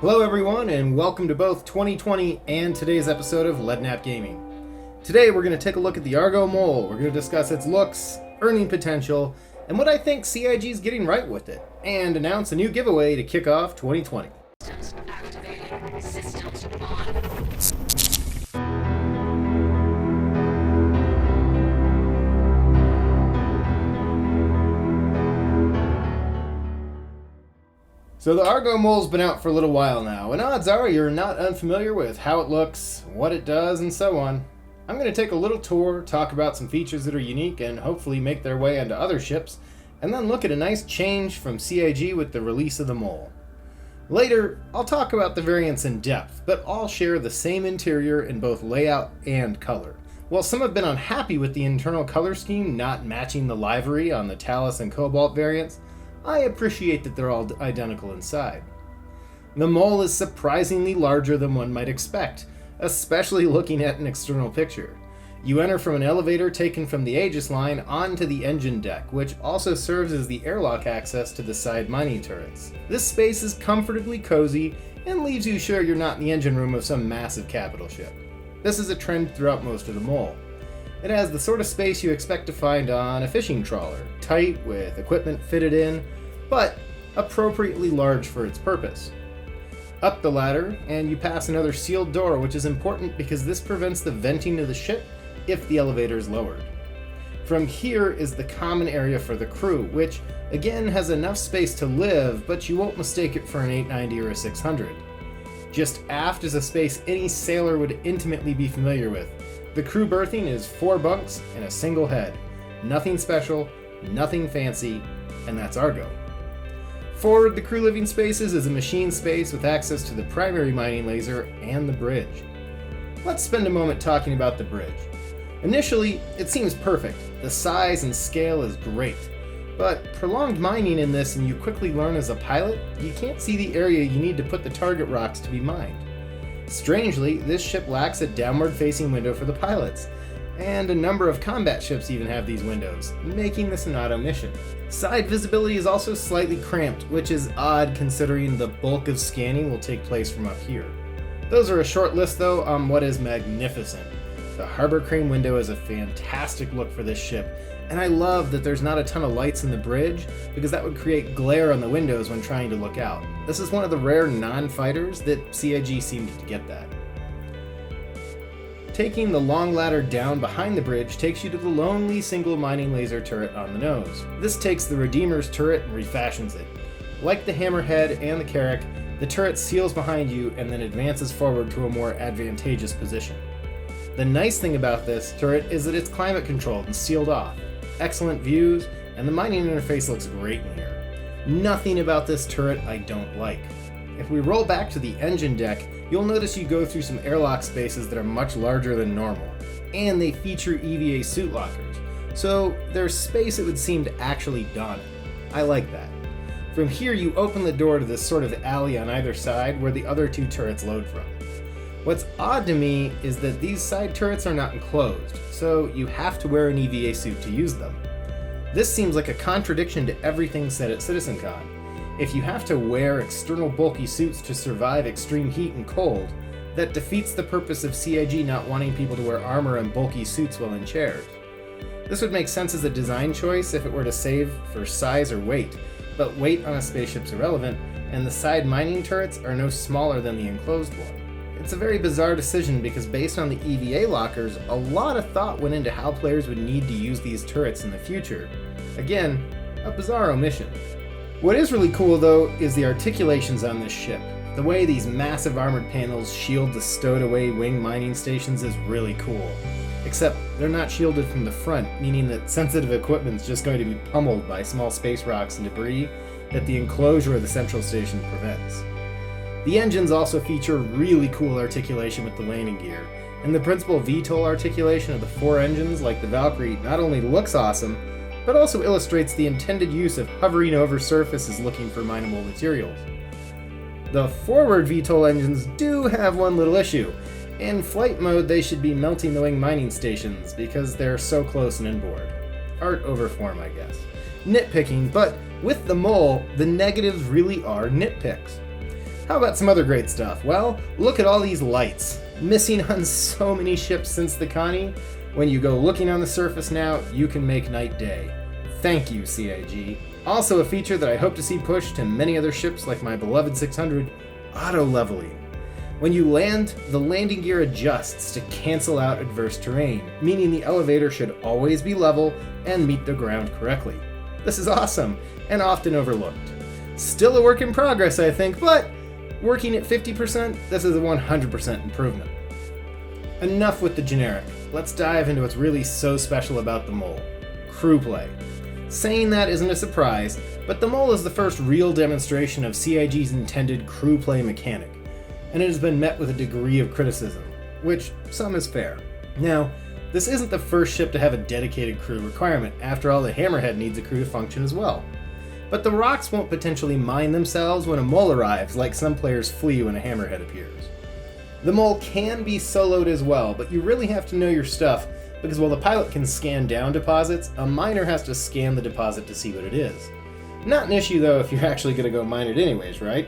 Hello everyone, and welcome to both 2020 and today's episode of Leadnap Gaming. Today we're going to take a look at the Argo Mole. We're going to discuss its looks, earning potential, and what I think CIG is getting right with it, and announce a new giveaway to kick off 2020. Systems activated. Systems on. So the Argo Mole's been out for a little while now, and odds are you're not unfamiliar with how it looks, what it does, and so on. I'm going to take a little tour, talk about some features that are unique and hopefully make their way onto other ships, and then look at a nice change from CIG with the release of the Mole. Later, I'll talk about the variants in depth, but all share the same interior in both layout and color. While some have been unhappy with the internal color scheme not matching the livery on the Talus and Cobalt variants, I appreciate that they're all identical inside. The Mole is surprisingly larger than one might expect, especially looking at an external picture. You enter from an elevator taken from the Aegis line onto the engine deck, which also serves as the airlock access to the side mining turrets. This space is comfortably cozy and leaves you sure you're not in the engine room of some massive capital ship. This is a trend throughout most of the Mole. It has the sort of space you expect to find on a fishing trawler, tight with equipment fitted in, but appropriately large for its purpose. Up the ladder, and you pass another sealed door, which is important because this prevents the venting of the ship if the elevator is lowered. From here is the common area for the crew, which again has enough space to live, but you won't mistake it for an 890 or a 600. Just aft is a space any sailor would intimately be familiar with. The crew berthing is 4 bunks and a single head. Nothing special, nothing fancy, and that's Argo. Forward the crew living spaces is a machine space with access to the primary mining laser and the bridge. Let's spend a moment talking about the bridge. Initially, it seems perfect. The size and scale is great. But prolonged mining in this and you quickly learn as a pilot, you can't see the area you need to put the target rocks to be mined. Strangely, this ship lacks a downward-facing window for the pilots, and a number of combat ships even have these windows, making this an auto mission. Side visibility is also slightly cramped, which is odd considering the bulk of scanning will take place from up here. Those are a short list though on what is magnificent. The harbor crane window is a fantastic look for this ship, and I love that there's not a ton of lights in the bridge because that would create glare on the windows when trying to look out. This is one of the rare non-fighters that CIG seemed to get that. Taking the long ladder down behind the bridge takes you to the lonely single mining laser turret on the nose. This takes the Redeemer's turret and refashions it. Like the Hammerhead and the Carrack, the turret seals behind you and then advances forward to a more advantageous position. The nice thing about this turret is that it's climate controlled and sealed off. Excellent views, and the mining interface looks great in here. Nothing about this turret I don't like. If we roll back to the engine deck, you'll notice you go through some airlock spaces that are much larger than normal, and they feature EVA suit lockers, so there's space it would seem to actually don it. I like that. From here you open the door to this sort of alley on either side where the other 2 turrets load from. What's odd to me is that these side turrets are not enclosed, so you have to wear an EVA suit to use them. This seems like a contradiction to everything said at CitizenCon. If you have to wear external bulky suits to survive extreme heat and cold, that defeats the purpose of CIG not wanting people to wear armor and bulky suits while in chairs. This would make sense as a design choice if it were to save for size or weight, but weight on a spaceship's irrelevant, and the side mining turrets are no smaller than the enclosed one. It's a very bizarre decision because based on the EVA lockers, a lot of thought went into how players would need to use these turrets in the future. Again, a bizarre omission. What is really cool though is the articulations on this ship. The way these massive armored panels shield the stowed away wing mining stations is really cool. Except they're not shielded from the front, meaning that sensitive equipment's just going to be pummeled by small space rocks and debris that the enclosure of the central station prevents. The engines also feature really cool articulation with the landing gear, and the principal VTOL articulation of the 4 engines like the Valkyrie not only looks awesome, but also illustrates the intended use of hovering over surfaces looking for mineable materials. The forward VTOL engines do have one little issue. In flight mode they should be melting the wing mining stations because they're so close and inboard. Art over form, I guess. Nitpicking, but with the Mole, the negatives really are nitpicks. How about some other great stuff? Well, look at all these lights. Missing on so many ships since the Connie. When you go looking on the surface now, you can make night day. Thank you, CIG. Also a feature that I hope to see pushed to many other ships like my beloved 600, auto-leveling. When you land, the landing gear adjusts to cancel out adverse terrain, meaning the elevator should always be level and meet the ground correctly. This is awesome, and often overlooked. Still a work in progress, I think, but working at 50%, this is a 100% improvement. Enough with the generic. Let's dive into what's really so special about the Mole. Crew play. Saying that isn't a surprise, but the Mole is the first real demonstration of CIG's intended crew play mechanic, and it has been met with a degree of criticism, which some is fair. Now, this isn't the first ship to have a dedicated crew requirement. After all, the Hammerhead needs a crew to function as well. But the rocks won't potentially mine themselves when a Mole arrives, like some players flee when a Hammerhead appears. The Mole can be soloed as well, but you really have to know your stuff, because while the pilot can scan down deposits, a miner has to scan the deposit to see what it is. Not an issue though if you're actually going to go mine it anyways, right?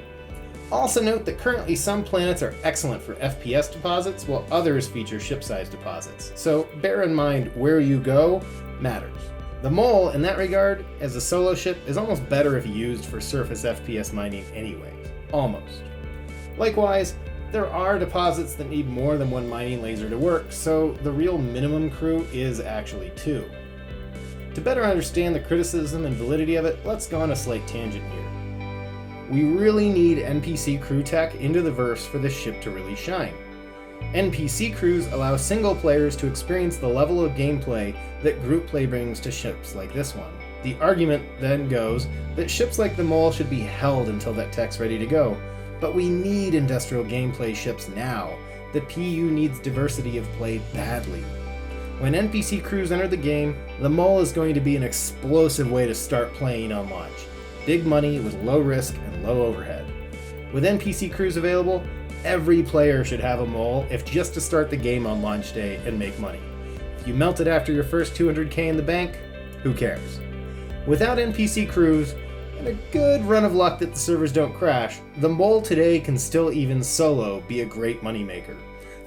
Also note that currently some planets are excellent for FPS deposits, while others feature ship-size deposits, so bear in mind where you go matters. The Mole, in that regard, as a solo ship, is almost better if used for surface FPS mining anyways. Almost. Likewise, there are deposits that need more than one mining laser to work, so the real minimum crew is actually 2. To better understand the criticism and validity of it, let's go on a slight tangent here. We really need NPC crew tech into the verse for this ship to really shine. NPC crews allow single players to experience the level of gameplay that group play brings to ships like this one. The argument then goes that ships like the Mole should be held until that tech's ready to go, but we need industrial gameplay ships now. The PU needs diversity of play badly. When NPC crews enter the game, the Mole is going to be an explosive way to start playing on launch. Big money with low risk and low overhead. With NPC crews available, every player should have a Mole if just to start the game on launch day and make money. If you melt it after your first 200k in the bank, who cares? Without NPC crews, and a good run of luck that the servers don't crash, the Mole today can still even solo be a great moneymaker.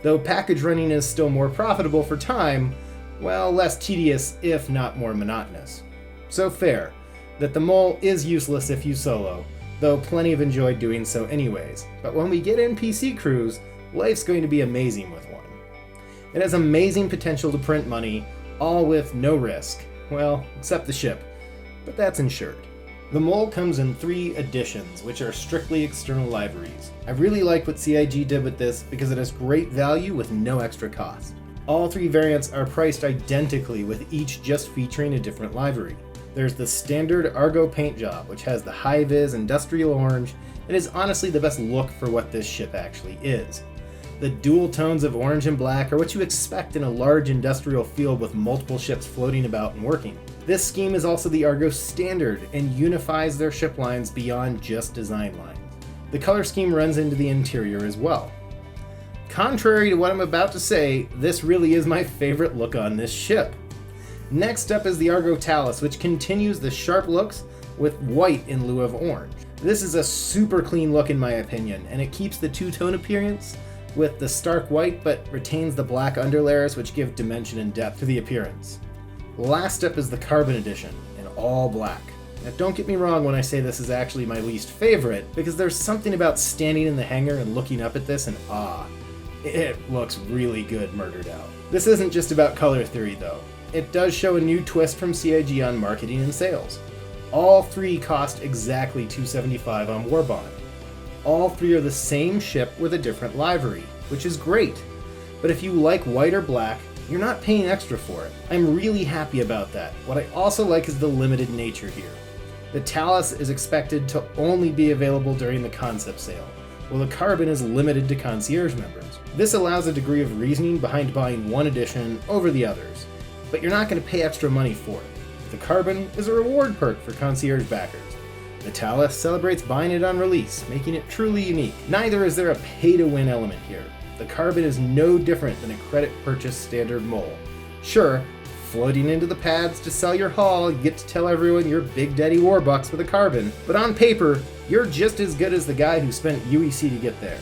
Though package running is still more profitable for time, well, less tedious if not more monotonous. So fair, that the Mole is useless if you solo, though plenty have enjoyed doing so anyways. But when we get NPC crews, life's going to be amazing with one. It has amazing potential to print money, all with no risk. Well, except the ship, but that's insured. The Mole comes in 3 editions, which are strictly external libraries. I really like what CIG did with this because it has great value with no extra cost. All 3 variants are priced identically, with each just featuring a different livery. There's the standard Argo paint job, which has the high-vis industrial orange and is honestly the best look for what this ship actually is. The dual tones of orange and black are what you expect in a large industrial field with multiple ships floating about and working. This scheme is also the Argo standard and unifies their ship lines beyond just design lines. The color scheme runs into the interior as well. Contrary to what I'm about to say, this really is my favorite look on this ship. Next up is the Argo Talus, which continues the sharp looks with white in lieu of orange. This is a super clean look in my opinion, and it keeps the two-tone appearance with the stark white but retains the black underlayers, which give dimension and depth to the appearance. Last up is the Carbon Edition in all black. Now don't get me wrong when I say this is actually my least favorite, because there's something about standing in the hangar and looking up at this and it looks really good murdered out. This isn't just about color theory though. It does show a new twist from CIG on marketing and sales. All 3 cost exactly $275 on Warbond. All 3 are the same ship with a different livery, which is great. But if you like white or black, you're not paying extra for it. I'm really happy about that. What I also like is the limited nature here. The Talus is expected to only be available during the concept sale, while the Carbon is limited to concierge members. This allows a degree of reasoning behind buying one edition over the others, but you're not going to pay extra money for it. The Carbon is a reward perk for concierge backers. The Talus celebrates buying it on release, making it truly unique. Neither is there a pay-to-win element here. The Carbon is no different than a credit purchase standard Mole. Sure, floating into the pads to sell your haul, you get to tell everyone you're Big Daddy Warbucks with a carbon. But on paper, you're just as good as the guy who spent UEC to get theirs.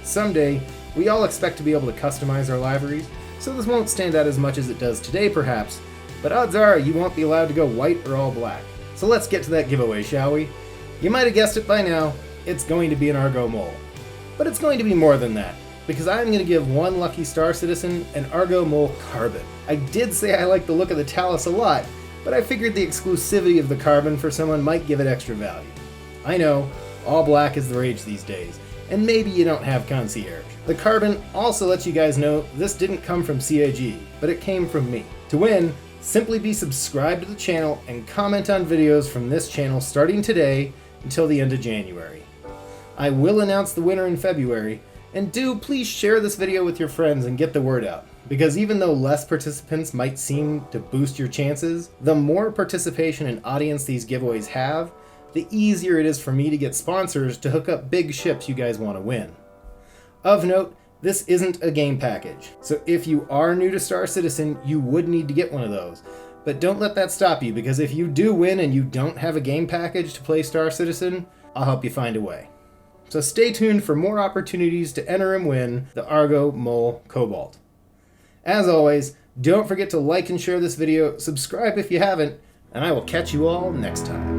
Someday, we all expect to be able to customize our liveries, so this won't stand out as much as it does today perhaps, but odds are you won't be allowed to go white or all black. So let's get to that giveaway, shall we? You might have guessed it by now, it's going to be an Argo Mole. But it's going to be more than that, because I'm going to give one lucky Star Citizen an Argo Mole Carbon. I did say I like the look of the Talus a lot, but I figured the exclusivity of the Carbon for someone might give it extra value. I know, all black is the rage these days, and maybe you don't have Concierge. The Carbon also lets you guys know this didn't come from CAG, but it came from me. To win, simply be subscribed to the channel and comment on videos from this channel starting today until the end of January. I will announce the winner in February, and do please share this video with your friends and get the word out, because even though less participants might seem to boost your chances, the more participation and audience these giveaways have, the easier it is for me to get sponsors to hook up big ships you guys want to win. Of note, this isn't a game package, so if you are new to Star Citizen, you would need to get one of those. But don't let that stop you, because if you do win and you don't have a game package to play Star Citizen, I'll help you find a way. So stay tuned for more opportunities to enter and win the Argo Mole Cobalt. As always, don't forget to like and share this video, subscribe if you haven't, and I will catch you all next time.